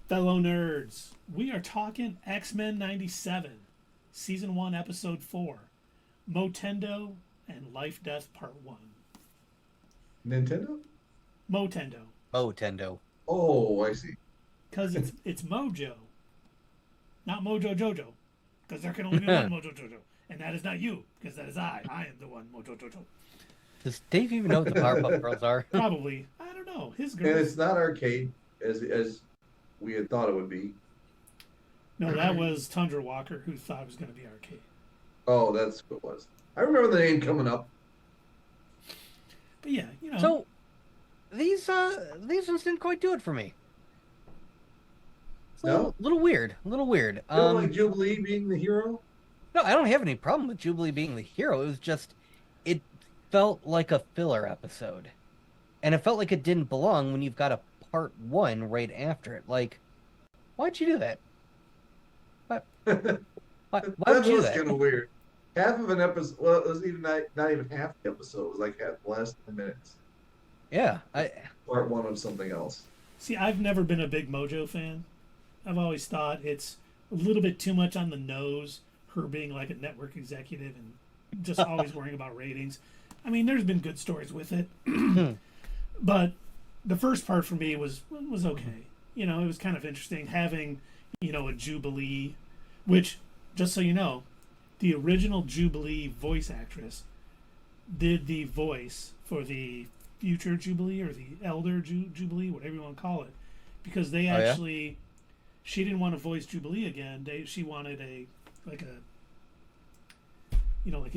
Fellow nerds, we are talking X-Men 97, Season 1, Episode 4, Motendo and Lifedeath Part 1. Nintendo? Motendo. Motendo. Oh, I see. Because it's Mojo, not Mojo Jojo. Because there can only be one Mojo Jojo. And that is not you, because that is I. I am the one Mojo Jojo. Does Dave even know what the Powerpuff Girls are? Probably. I don't know. His girls. And it's not arcade as we had thought it would be. No, that was Tundra Walker who thought it was going to be arcade. Oh, that's what it was. I remember the name coming up. But yeah, you know. So these ones didn't quite do it for me. It's a little weird. A little weird. You don't like Jubilee being the hero? No, I don't have any problem with Jubilee being the hero. It was just, it felt like a filler episode. And it felt like it didn't belong when you've got a part 1 right after it. Like, why'd you do that? Why would you do that? That was kind of weird. Half of an episode, well, it was even not even half the episode. It was like half less than minutes. Yeah. Part 1 of something else. See, I've never been a big Mojo fan. I've always thought it's a little bit too much on the nose, her being like a network executive and just always worrying about ratings. I mean, there's been good stories with it. But the first part for me was okay. You know, it was kind of interesting having, you know, a Jubilee, which, just so you know, the original Jubilee voice actress did the voice for the future Jubilee or the elder Jubilee, whatever you want to call it, because they actually, she didn't want to voice Jubilee again. She wanted like an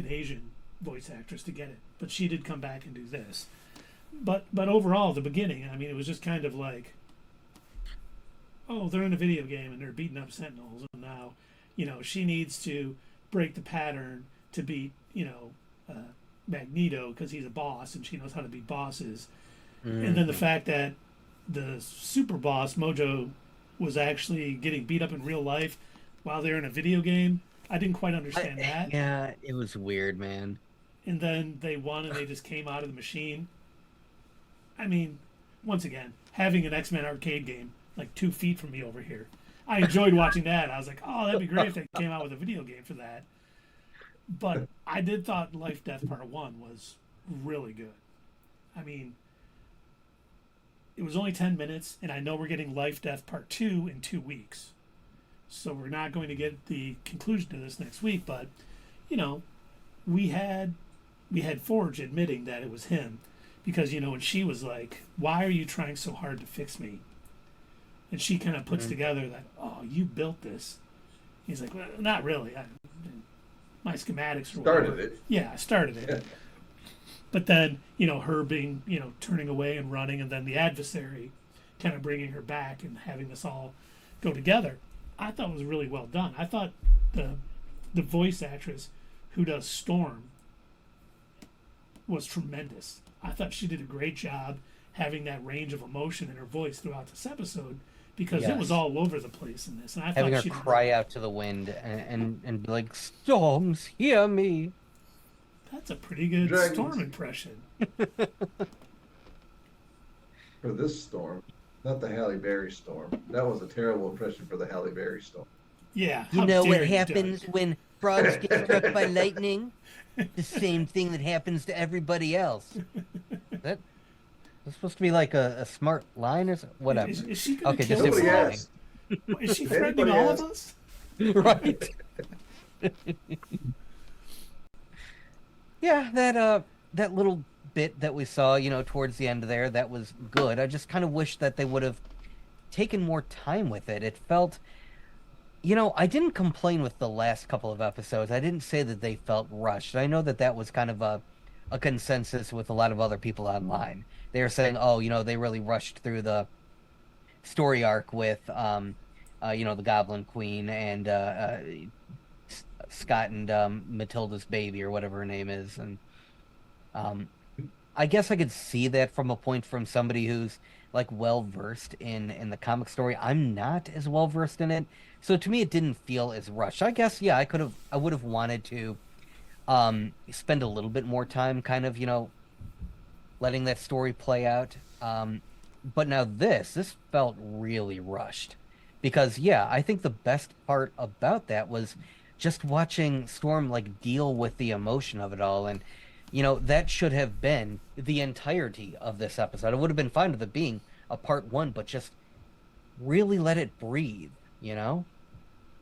Asian voice actress to get it, but she did come back and do this. But overall, the beginning, I mean, it was just kind of like, oh, they're in a video game and they're beating up Sentinels, and now, you know, she needs to break the pattern to beat, you know, Magneto because he's a boss and she knows how to beat bosses. Mm-hmm. And then the fact that the super boss, Mojo, was actually getting beat up in real life while they're in a video game, I didn't quite understand that. Yeah, it was weird, man. And then they won and they just came out of the machine. I mean, once again, having an X-Men arcade game like 2 feet from me over here, I enjoyed watching that. I was like, oh, that'd be great if they came out with a video game for that. But I did thought Life Death Part 1 was really good. I mean, it was only 10 minutes, and I know we're getting Life Death Part 2 in 2 weeks. So we're not going to get the conclusion to this next week, but, you know, we had Forge admitting that it was him. Because, you know, when she was like, why are you trying so hard to fix me? And she kind of puts together that, oh, you built this. He's like, well, not really. My schematics or whatever. Started it. Yeah, I started it. Yeah. But then, you know, her being, you know, turning away and running, and then the adversary kind of bringing her back and having this all go together, I thought was really well done. I thought the voice actress who does Storm was tremendous. I thought she did a great job having that range of emotion in her voice throughout this episode because it was all over the place in this. And I having thought her cry out to the wind and be like, "Storms, hear me." That's a pretty good Dragons. Storm impression. For this storm, not the Halle Berry storm. That was a terrible impression for the Halle Berry storm. Yeah. You how know what dare you, happens Doug. when frogs get struck by lightning? The same thing that happens to everybody else. That's supposed to be like a smart line or something? Whatever. Is she going to Okay, kill just Nobody us all? asked. Is she threatening Anybody all asked? of us? Right. Yeah, that little bit that we saw, you know, towards the end there, that was good. I just kind of wish that they would have taken more time with it. It felt, you know, I didn't complain with the last couple of episodes. I didn't say that they felt rushed. I know that that was kind of a consensus with a lot of other people online. They were saying, oh, you know, they really rushed through the story arc with, you know, the Goblin Queen and Scott and Matilda's baby or whatever her name is. And I guess I could see that from a point from somebody who's like well versed in the comic story. I'm not as well versed in it, so to me it didn't feel as rushed. I guess I would have wanted to spend a little bit more time kind of, you know, letting that story play out. But now this felt really rushed. Because yeah, I think the best part about that was just watching Storm like deal with the emotion of it all. And that should have been the entirety of this episode. It would have been fine with it being a part one, but just really let it breathe, you know?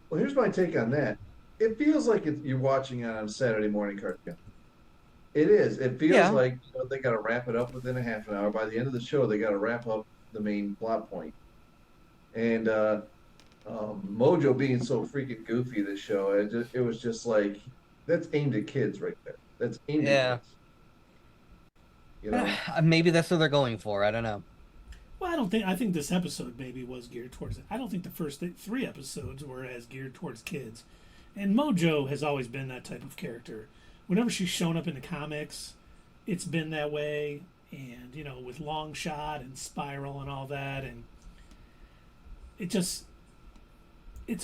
Well, here's my take on that. It feels like you're watching it on a Saturday morning cartoon. It is. It feels Yeah. like they got to wrap it up within a half an hour. By the end of the show, they got to wrap up the main plot point. And Mojo being so freaking goofy this show, it was just like that's aimed at kids right there. That's aimed at kids. You know, Maybe that's what they're going for. I don't know. Well, I think this episode maybe was geared towards it. I don't think the first three episodes were as geared towards kids. And Mojo has always been that type of character. Whenever she's shown up in the comics, it's been that way. And, with Long Shot and Spiral and all that. And it's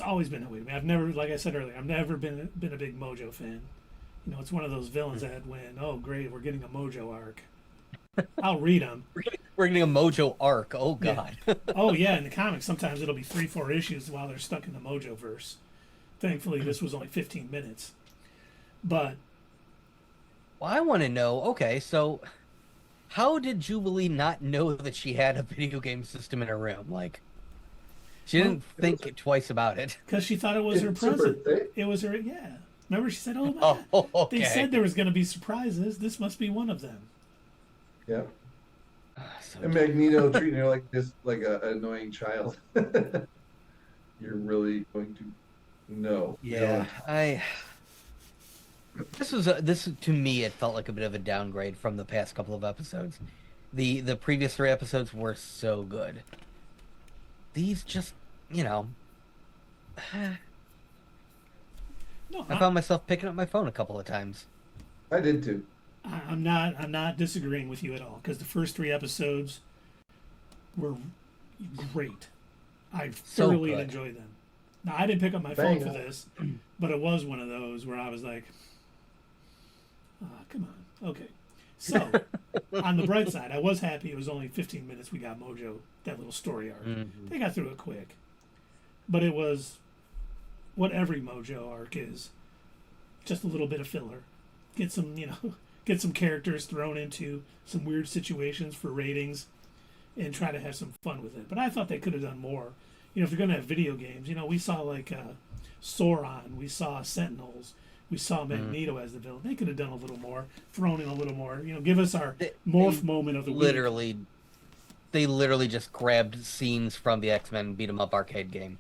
always been that way to me. I've never, like I said earlier, I've never been a big Mojo fan. It's one of those villains that when, oh, great, we're getting a Mojo arc. I'll read them. We're getting a Mojo arc. Oh, God. Yeah. Oh, yeah, in the comics, sometimes it'll be 3-4 issues while they're stuck in the Mojo verse. Thankfully, this was only 15 minutes. But well, I want to know, okay, so how did Jubilee not know that she had a video game system in her room? Like, she didn't think twice about it. Because she thought it was her present. It was her, yeah. Remember, she said, oh, my God. Okay. They said there was going to be surprises. This must be one of them. Yeah. And Magneto treating her like this, like an annoying child. You're really going to know. Yeah, this to me, it felt like a bit of a downgrade from the past couple of episodes. The previous 3 episodes were so good. These just, No, I found myself picking up my phone a couple of times. I did too. I'm not disagreeing with you at all because the first 3 episodes were great. I thoroughly enjoyed them. Now I didn't pick up my phone for this, but it was one of those where I was like, come on, okay. So on the bright side, I was happy it was only 15 minutes. We got Mojo, that little story arc. Mm-hmm. They got through it quick, but it was what every Mojo arc is, just a little bit of filler. Get some characters thrown into some weird situations for ratings and try to have some fun with it. But I thought they could have done more. If you're going to have video games, we saw like Sauron, we saw Sentinels, we saw Magneto as the villain. They could have done a little more, thrown in a little more, give us our morph moment of the week. They literally just grabbed scenes from the X-Men beat 'em up arcade game.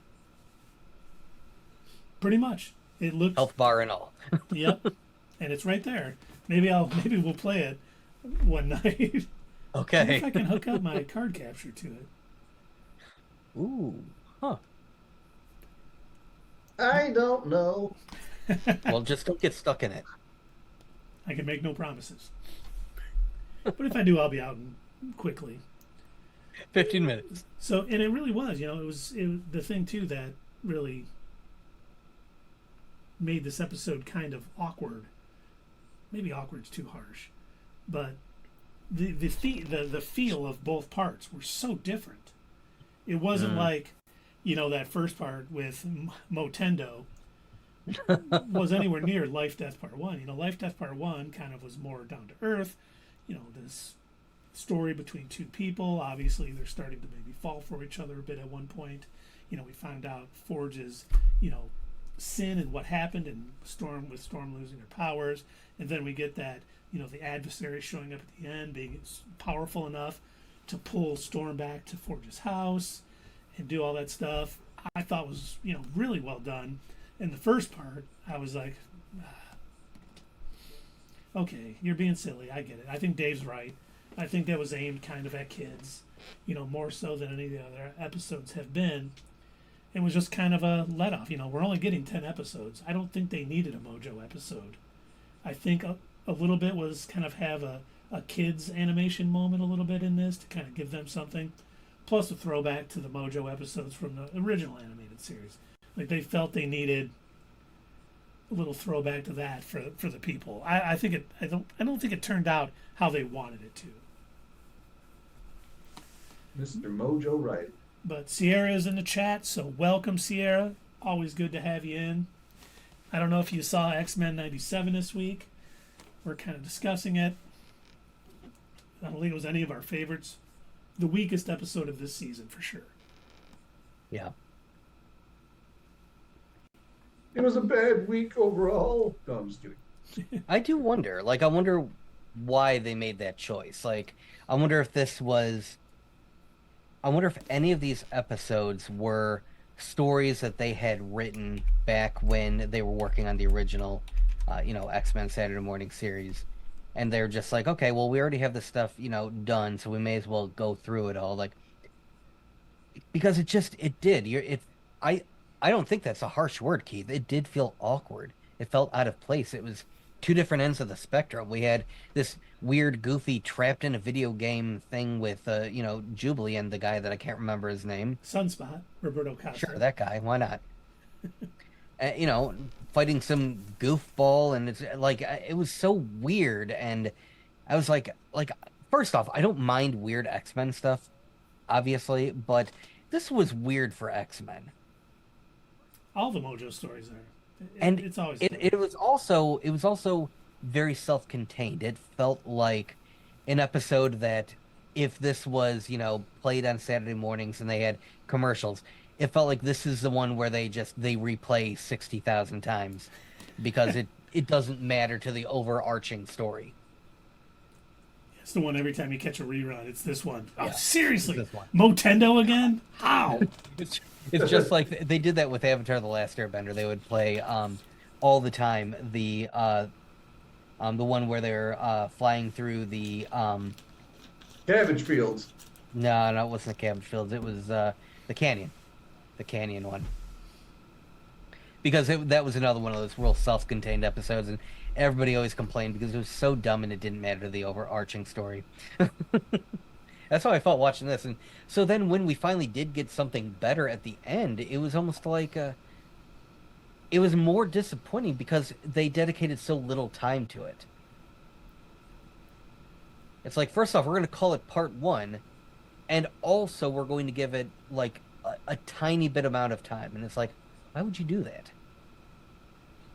Pretty much. It looked health bar and all. Yep. And it's right there. Maybe we'll play it one night. Okay. See if I can hook up my card capture to it. Ooh. Huh. I don't know. Well, just don't get stuck in it. I can make no promises. But if I do, I'll be out quickly. 15 minutes. So, and it really was, it was the thing too that really made this episode kind of awkward. Maybe awkward's too harsh, but the feel of both parts were so different. It wasn't like, that first part with Motendo was anywhere near Lifedeath Part 1. Lifedeath Part 1 kind of was more down to earth. This story between 2 people. Obviously, they're starting to maybe fall for each other a bit at one point. We found out Forge's, sin and what happened, and Storm losing her powers. And then we get that, the adversary showing up at the end, being powerful enough to pull Storm back to Forge's house and do all that stuff. I thought was, really well done. In the first part, I was like, okay, you're being silly. I get it. I think Dave's right. I think that was aimed kind of at kids, more so than any of the other episodes have been. It was just kind of a let-off. We're only getting 10 episodes. I don't think they needed a Mojo episode. I think a little bit was kind of have a kids animation moment a little bit in this to kind of give them something. Plus a throwback to the Mojo episodes from the original animated series. Like they felt they needed a little throwback to that for the people. I don't think it turned out how they wanted it to. Mr. Mojo right. But Sierra's in the chat, so welcome, Sierra. Always good to have you in. I don't know if you saw X-Men'97 this week. We're kind of discussing it. I don't think it was any of our favorites. The weakest episode of this season, for sure. Yeah. It was a bad week overall. No, I'm just kidding. I do wonder. Like, I wonder why they made that choice. Like, I wonder if this was... I wonder if any of these episodes were stories that they had written back when they were working on the original, X-Men Saturday Morning series. And they're just like, okay, well, we already have this stuff, done, so we may as well go through it all. Like, because it did. I don't think that's a harsh word, Keith. It did feel awkward. It felt out of place. It was two different ends of the spectrum. We had this weird, goofy, trapped in a video game thing with, Jubilee and the guy that I can't remember his name. Sunspot, Roberto Costa. Sure, that guy. Why not? Fighting some goofball, and it's like it was so weird. And I was like, first off, I don't mind weird X-Men stuff, obviously, but this was weird for X-Men. All the Mojo stories are. And it's always it was also very self-contained. It felt like an episode that if this was, played on Saturday mornings and they had commercials, it felt like this is the one where they replay 60,000 times because it doesn't matter to the overarching story. It's the one every time you catch a rerun. It's this one. Yeah, oh, seriously? this one. Motendo again? How? It's just like they did that with Avatar: The Last Airbender. They would play all the time the one where they're flying through the Cabbage fields. No, it wasn't the cabbage fields. It was the canyon one. Because that was another one of those real self-contained episodes, and everybody always complained because it was so dumb and it didn't matter to the overarching story. That's how I felt watching this. And so then when we finally did get something better at the end, it was almost like it was more disappointing because they dedicated so little time to it. It's like, first off, we're going to call it part 1, and also we're going to give it like a tiny bit amount of time. And it's like, why would you do that?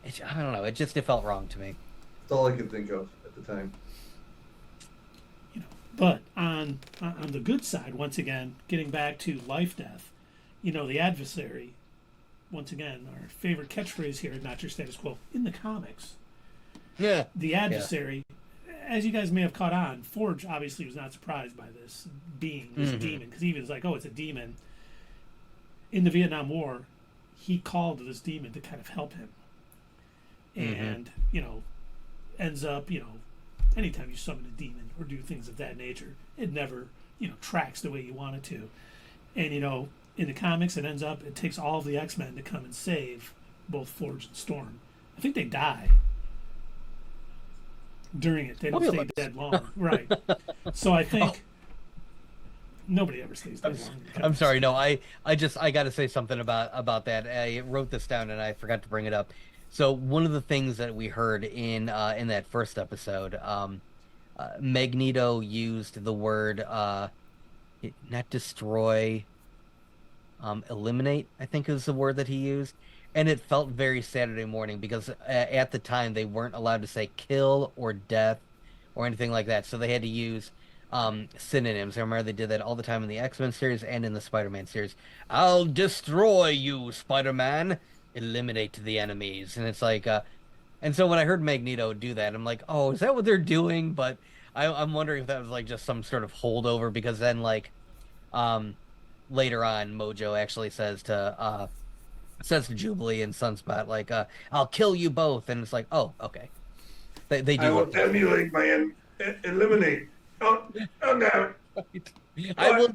I don't know. It felt wrong to me. That's all I could think of at the time. But on the good side, once again, getting back to Lifedeath, the adversary, once again, our favorite catchphrase here at Not Your Status Quo, in the comics. Yeah. The adversary, as you guys may have caught on, Forge obviously was not surprised by this being, this demon, because he was like, oh, it's a demon. In the Vietnam War, he called this demon to kind of help him. And, ends up, anytime you summon a demon or do things of that nature, it never, tracks the way you want it to. And, in the comics, it takes all of the X-Men to come and save both Forge and Storm. I think they die during it. They don't stay dead long. Right. So I think nobody ever stays dead long. I'm sorry. No, I got to say something about that. I wrote this down and I forgot to bring it up. So one of the things that we heard in that first episode, Magneto used the word not destroy, eliminate, I think is the word that he used, and it felt very Saturday morning because at the time they weren't allowed to say kill or death or anything like that, so they had to use synonyms. I remember they did that all the time in the X-Men series and in the Spider-Man series. I'll destroy you, Spider-Man. Eliminate the enemies. And it's like and so when I heard Magneto do that, I'm like, oh, is that what they're doing? But I'm wondering if that was like just some sort of holdover, because then like later on Mojo actually says to Jubilee and Sunspot like I'll kill you both, and it's like, oh, okay, they do. I will emulate my eliminate. Oh no. I will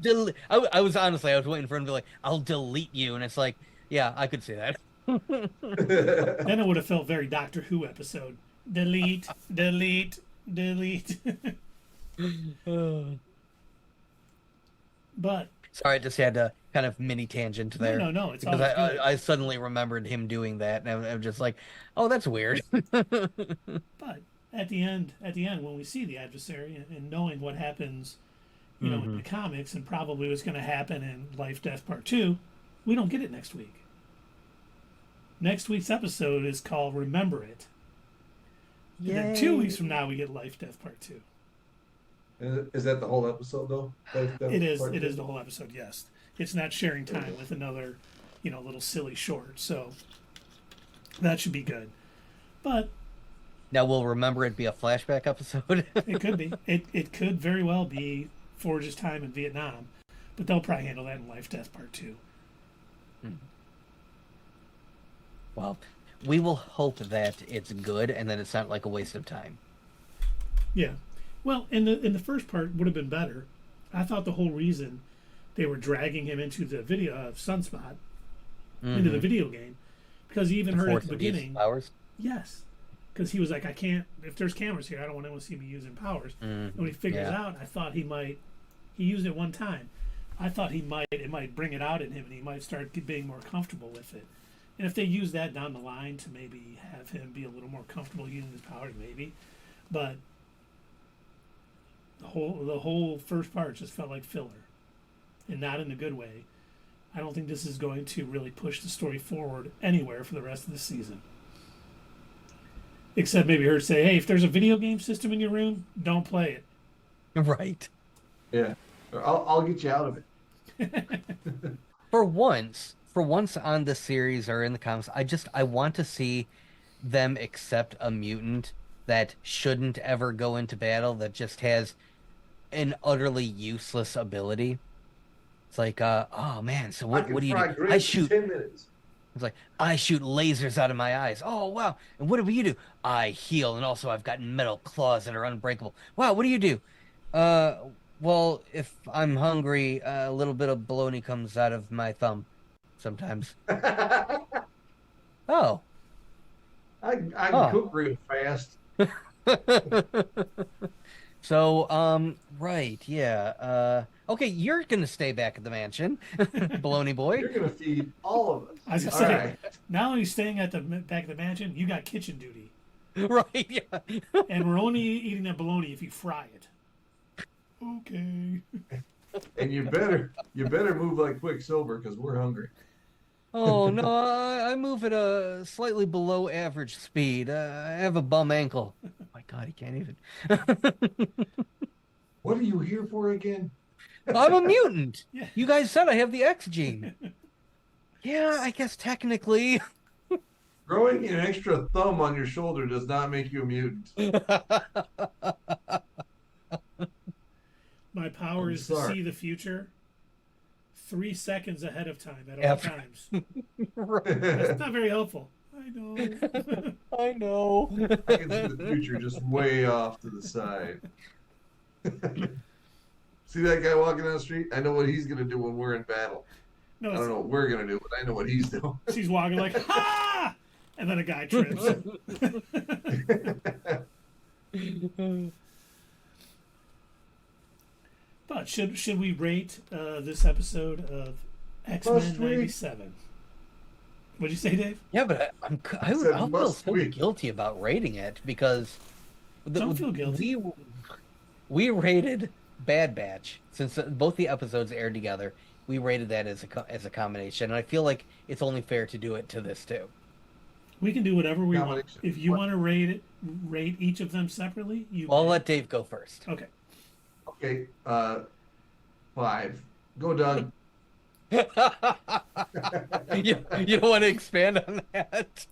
I was waiting for him to be like, I'll delete you, and it's like, yeah, I could see that. Then it would have felt very Doctor Who episode. Delete, delete, delete. But sorry, I just had a kind of mini tangent there. No, it's because good. I suddenly remembered him doing that, and I'm just like, oh, that's weird. But at the end, when we see the adversary and knowing what happens, you know, in the comics, and probably what's going to happen in Life Death Part 2, we don't get it next week. Next week's episode is called Remember It. And then 2 weeks from now, we get Life Death Part 2. Is that the whole episode, though? It is. It is the whole episode, yes. It's not sharing time with another, you know, little silly short. So that should be good. But now, will Remember It be a flashback episode? it could be. It could very well be Forge's time in Vietnam. But they'll probably handle that in Life Death Part 2. Well, we will hope that it's good and that it's not like a waste of time. Yeah. Well, in the first part would have been better. I thought the whole reason they were dragging him into the video of Sunspot, into the video game, because he even heard at the beginning. Powers? Yes. Because he was like, I can't, if there's cameras here, I don't want anyone to see me using powers. And when he figures out, I thought he used it one time. I thought it might bring it out in him and he might start being more comfortable with it. And if they use that down the line to maybe have him be a little more comfortable using his powers, maybe. But the whole first part just felt like filler. And not in a good way. I don't think this is going to really push the story forward anywhere for the rest of the season. Except maybe her say, hey, if there's a video game system in your room, don't play it. Right. Yeah. I'll get you out of it. For once on the series or in the comics, I want to see them accept a mutant that shouldn't ever go into battle, that just has an utterly useless ability. It's like, oh man, so what do you do? I shoot 10 minutes. It's like, I shoot lasers out of my eyes. Oh wow. And what do you do? I heal, and also I've got metal claws that are unbreakable. Wow, what do you do? Well, if I'm hungry, a little bit of bologna comes out of my thumb sometimes. Oh. I can cook real fast. So, right, yeah. Okay, you're gonna stay back at the mansion, bologna boy. You're gonna feed all of us. I was gonna say, not only staying at the back of the mansion, you got kitchen duty. Right, yeah. And we're only eating that bologna if you fry it. Okay. And you better move like Quicksilver because we're hungry. Oh no, I move at a slightly below average speed. I have a bum ankle. Oh my God, he can't even. What are you here for again? I'm a mutant. Yeah. You guys said I have the X gene. Yeah, I guess technically. Growing an extra thumb on your shoulder does not make you a mutant. My power is to see the future 3 seconds ahead of time at all times. That's not very helpful. I know. I know. I can see the future just way off to the side. See that guy walking down the street? I know what he's going to do when we're in battle. No, I don't know what we're going to do, but I know what he's doing. She's walking like, ha! And then a guy trips. But should we rate this episode of X-Men 97? What'd you say, Dave? Yeah, but I feel so guilty about rating it because don't feel guilty. We rated Bad Batch since both the episodes aired together. We rated that as a combination, and I feel like it's only fair to do it to this too. We can do whatever we want. If you want to rate each of them separately, I'll let Dave go first. Okay. Okay, 5. Go, Doug. You don't want to expand on that?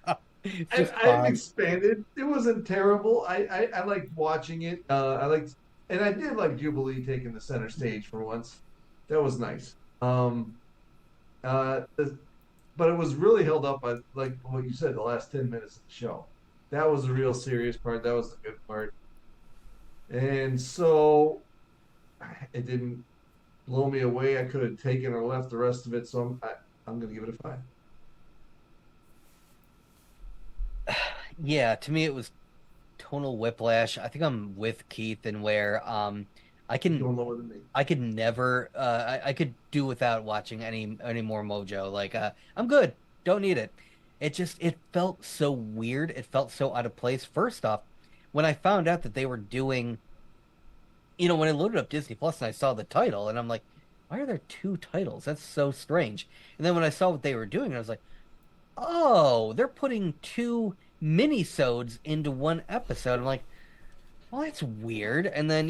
I expanded. It wasn't terrible. I liked watching it. And I did like Jubilee taking the center stage for once. That was nice. But it was really held up by, like what you said, the last 10 minutes of the show. That was the real serious part. That was the good part. And so it didn't blow me away. I could have taken or left the rest of it. So I'm going to give it a 5. Yeah, to me it was tonal whiplash. I think I'm with Keith in where I could never I could do without watching any more Mojo. Like I'm good. Don't need it. It felt so weird. It felt so out of place. First off, when I found out that they were doing when I loaded up Disney Plus and I saw the title, and I'm like, why are there two titles? That's so strange. And then when I saw what they were doing, I was like, oh, they're putting two mini-sodes into one episode. I'm like, well, that's weird. And then,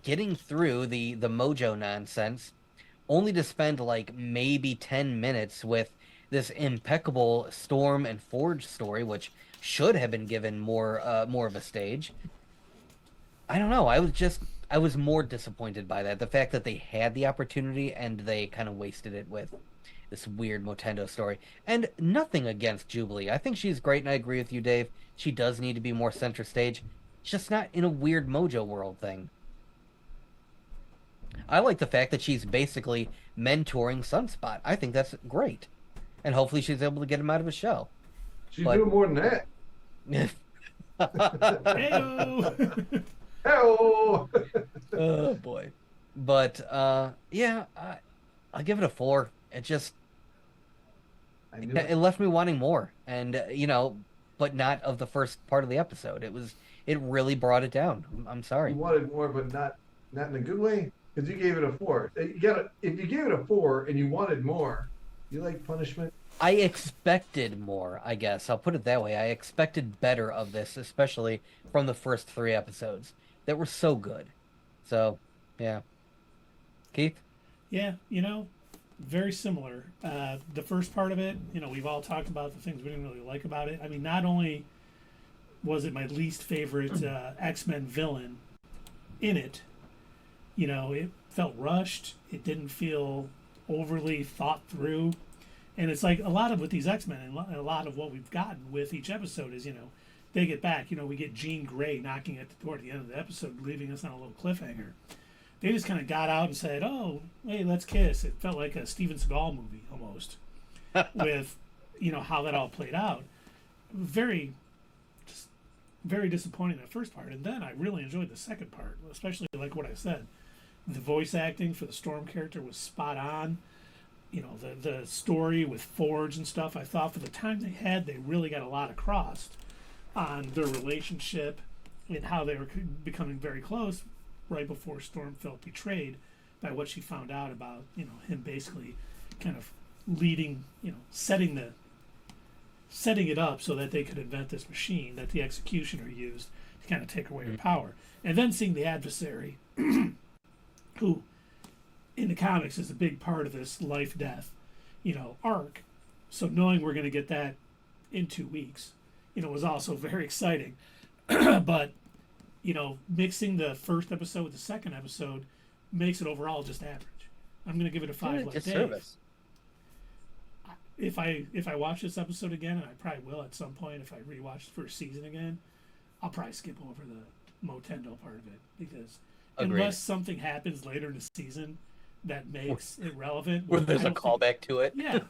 getting through the Mojo nonsense, only to spend like maybe 10 minutes with this impeccable Storm and Forge story, which should have been given more of a stage. I don't know. I was more disappointed by that. The fact that they had the opportunity and they kind of wasted it with this weird Motendo story. And nothing against Jubilee. I think she's great, and I agree with you, Dave. She does need to be more center stage. Just not in a weird Mojo World thing. I like the fact that she's basically mentoring Sunspot. I think that's great. And hopefully she's able to get him out of his shell. She's doing more than that. Heyo! Hello. Oh boy. But yeah, I'll give it a 4. It left me wanting more. And but not of the first part of the episode. It really brought it down. I'm sorry. You wanted more, but not in a good way. Because you gave it a 4. If you gave it a 4 and you wanted more, you like punishment. I expected more, I guess. I'll put it that way. I expected better of this, especially from the first 3 episodes that were so good. So, yeah. Keith? Yeah, very similar. The first part of it, we've all talked about the things we didn't really like about it. I mean, not only was it my least favorite X-Men villain in it, it felt rushed. It didn't feel overly thought through. And it's like a lot of with these X-Men and a lot of what we've gotten with each episode is, they get back. We get Jean Grey knocking at the door at the end of the episode, leaving us on a little cliffhanger. They just kind of got out and said, oh, hey, let's kiss. It felt like a Steven Seagal movie almost with, how that all played out. Very disappointing that first part. And then I really enjoyed the second part, especially like what I said. The voice acting for the Storm character was spot on. The story with Forge and stuff, I thought for the time they had, they really got a lot across on their relationship and how they were becoming very close right before Storm felt betrayed by what she found out about, him basically kind of leading, setting it up so that they could invent this machine that the Executioner used to kind of take away her power. And then seeing the adversary, who in the comics is a big part of this life-death, arc. So knowing we're going to get that in 2 weeks, was also very exciting. But, mixing the first episode with the second episode makes it overall just average. I'm going to give it a 5 like Dave. If I watch this episode again, and I probably will at some point if I rewatch the first season again, I'll probably skip over the Motendo part of it because unless something happens later in the season that makes it relevant, where there's a callback to it, yeah,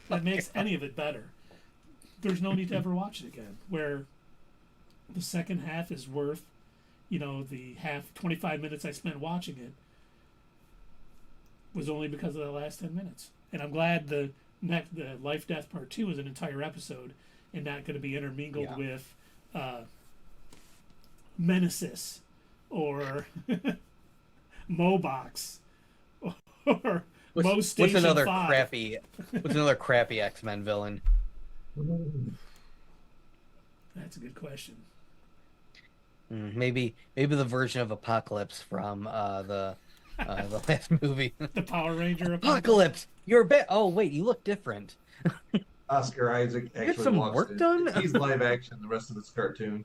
that makes any of it better, there's no need to ever watch it again. Where the second half is worth, the 25 minutes I spent watching it was only because of the last 10 minutes. And I'm glad the Life Death Part 2 is an entire episode and not going to be intermingled with Menesis or Mobox or Mo Station what's another 5. crappy X-Men villain? That's a good question. Maybe the version of Apocalypse from the last movie. The Power Ranger Apocalypse. You're oh wait, you look different. Oscar Isaac actually get some walks work in. done. He's live action. The rest of it's cartoon.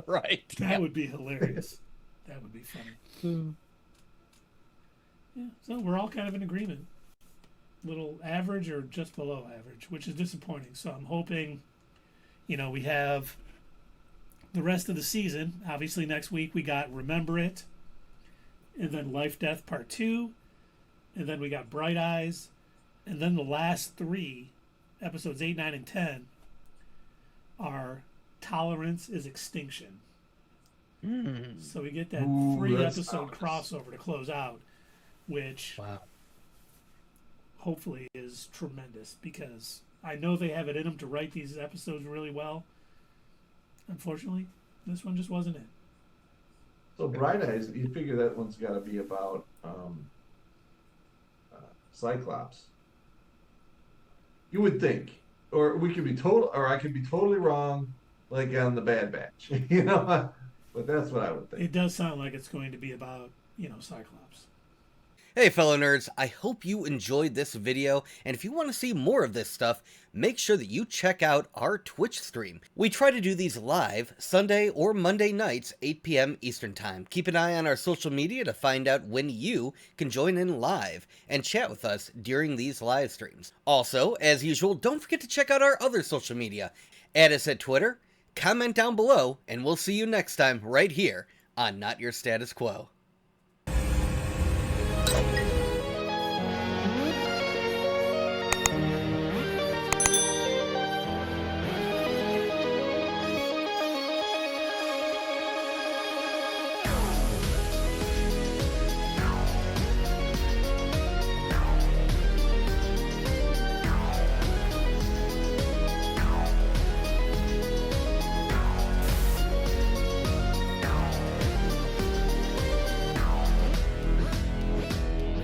Right. That would be hilarious. That would be funny. Yeah. So we're all kind of in agreement. Little average or just below average, which is disappointing. So I'm hoping, we have the rest of the season. Obviously, next week we got Remember It, and then Life Death Part 2, and then we got Bright Eyes, and then the last 3, episodes 8, 9, and 10, are Tolerance is Extinction. So we get that 3-episode crossover to close out, which hopefully is tremendous because I know they have it in them to write these episodes really well. Unfortunately, this one just wasn't it. So Bright Eyes, you figure that one's got to be about Cyclops. You would think, or we could be total, or I could be totally wrong, like on the Bad Batch, you know. But that's what I would think. It does sound like it's going to be about, Cyclops. Hey fellow nerds, I hope you enjoyed this video, and if you want to see more of this stuff, make sure that you check out our Twitch stream. We try to do these live Sunday or Monday nights, 8 p.m. Eastern Time. Keep an eye on our social media to find out when you can join in live and chat with us during these live streams. Also, as usual, don't forget to check out our other social media. Add us at Twitter, comment down below, and we'll see you next time right here on Not Your Status Quo.